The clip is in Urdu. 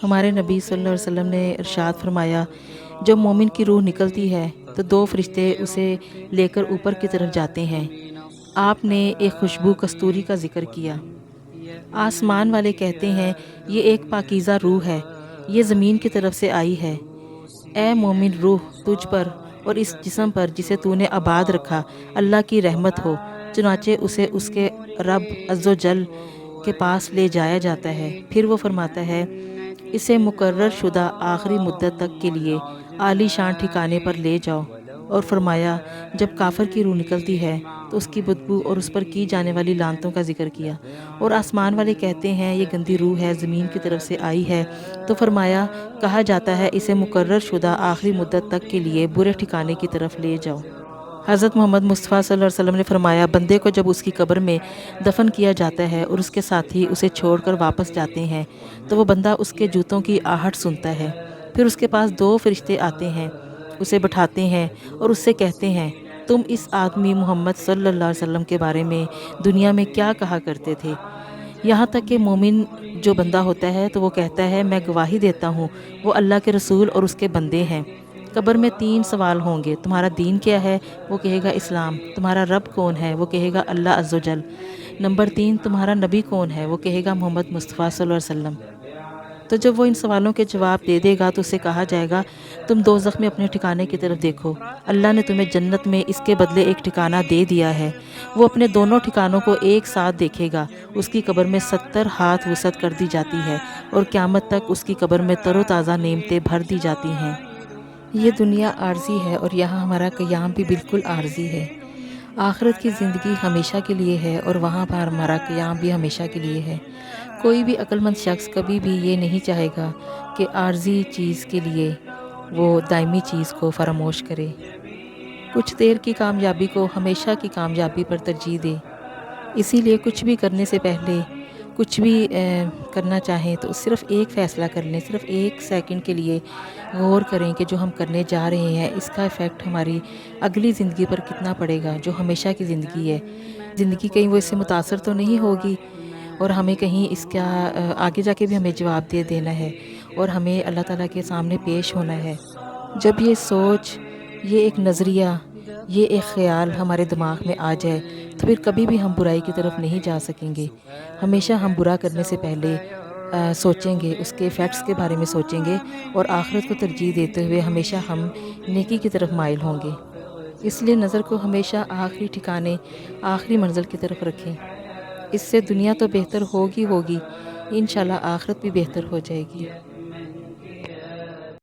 ہمارے نبی صلی اللہ علیہ وسلم نے ارشاد فرمایا، جب مومن کی روح نکلتی ہے تو دو فرشتے اسے لے کر اوپر کی طرف جاتے ہیں۔ آپ نے ایک خوشبو کستوری کا ذکر کیا۔ آسمان والے کہتے ہیں، یہ ایک پاکیزہ روح ہے، یہ زمین کی طرف سے آئی ہے۔ اے مومن روح، تجھ پر اور اس جسم پر جسے تو نے آباد رکھا اللہ کی رحمت ہو۔ چنانچہ اسے اس کے رب عز و جل کے پاس لے جایا جاتا ہے، پھر وہ فرماتا ہے، اسے مقرر شدہ آخری مدت تک کے لیے عالی شان ٹھکانے پر لے جاؤ۔ اور فرمایا، جب کافر کی روح نکلتی ہے تو اس کی بدبو اور اس پر کی جانے والی لعنتوں کا ذکر کیا۔ اور آسمان والے کہتے ہیں، یہ گندی روح ہے، زمین کی طرف سے آئی ہے۔ تو فرمایا، کہا جاتا ہے، اسے مقرر شدہ آخری مدت تک کے لیے برے ٹھکانے کی طرف لے جاؤ۔ حضرت محمد مصطفیٰ صلی اللہ علیہ وسلم نے فرمایا، بندے کو جب اس کی قبر میں دفن کیا جاتا ہے اور اس کے ساتھی اسے چھوڑ کر واپس جاتے ہیں تو وہ بندہ اس کے جوتوں کی آہٹ سنتا ہے۔ پھر اس کے پاس دو فرشتے آتے ہیں، اسے بٹھاتے ہیں اور اس سے کہتے ہیں، تم اس آدمی محمد صلی اللہ علیہ وسلم کے بارے میں دنیا میں کیا کہا کرتے تھے؟ یہاں تک کہ مومن جو بندہ ہوتا ہے تو وہ کہتا ہے، میں گواہی دیتا ہوں وہ اللہ کے رسول اور اس کے بندے ہیں۔ قبر میں 3 سوال ہوں گے، تمہارا دین کیا ہے؟ وہ کہے گا اسلام۔ تمہارا رب کون ہے؟ وہ کہے گا اللہ عز و جل۔ نمبر 3، تمہارا نبی کون ہے؟ وہ کہے گا محمد مصطفیٰ صلی اللہ علیہ وسلم۔ تو جب وہ ان سوالوں کے جواب دے دے گا تو اسے کہا جائے گا، تم دوزخ میں اپنے ٹھکانے کی طرف دیکھو، اللہ نے تمہیں جنت میں اس کے بدلے ایک ٹھکانہ دے دیا ہے۔ وہ اپنے دونوں ٹھکانوں کو ایک ساتھ دیکھے گا، اس کی قبر میں 70 ہاتھ وسعت کر دی جاتی ہے اور قیامت تک اس کی قبر میں تر و تازہ نعمتیں بھر دی جاتی ہیں۔ یہ دنیا عارضی ہے اور یہاں ہمارا قیام بھی بالکل عارضی ہے۔ آخرت کی زندگی ہمیشہ کے لیے ہے اور وہاں پر ہمارا قیام بھی ہمیشہ کے لیے ہے۔ کوئی بھی عقل مند شخص کبھی بھی یہ نہیں چاہے گا کہ عارضی چیز کے لیے وہ دائمی چیز کو فراموش کرے، کچھ دیر کی کامیابی کو ہمیشہ کی کامیابی پر ترجیح دے۔ اسی لیے کچھ بھی کرنے سے پہلے کچھ بھی کرنا چاہیں تو صرف ایک فیصلہ کر لیں، صرف ایک سیکنڈ کے لیے غور کریں کہ جو ہم کرنے جا رہے ہیں اس کا ایفیکٹ ہماری اگلی زندگی پر کتنا پڑے گا، جو ہمیشہ کی زندگی ہے۔ زندگی کہیں وہ اس سے متاثر تو نہیں ہوگی اور ہمیں کہیں اس کا آگے جا کے بھی ہمیں جواب دے دینا ہے اور ہمیں اللہ تعالیٰ کے سامنے پیش ہونا ہے۔ جب یہ سوچ، یہ ایک نظریہ، یہ ایک خیال ہمارے دماغ میں آ جائے تو پھر کبھی بھی ہم برائی کی طرف نہیں جا سکیں گے۔ ہمیشہ ہم برا کرنے سے پہلے سوچیں گے، اس کے ایفیکٹس کے بارے میں سوچیں گے اور آخرت کو ترجیح دیتے ہوئے ہمیشہ ہم نیکی کی طرف مائل ہوں گے۔ اس لیے نظر کو ہمیشہ آخری ٹھکانے، آخری منزل کی طرف رکھیں۔ اس سے دنیا تو بہتر ہوگی انشاءاللہ آخرت بھی بہتر ہو جائے گی۔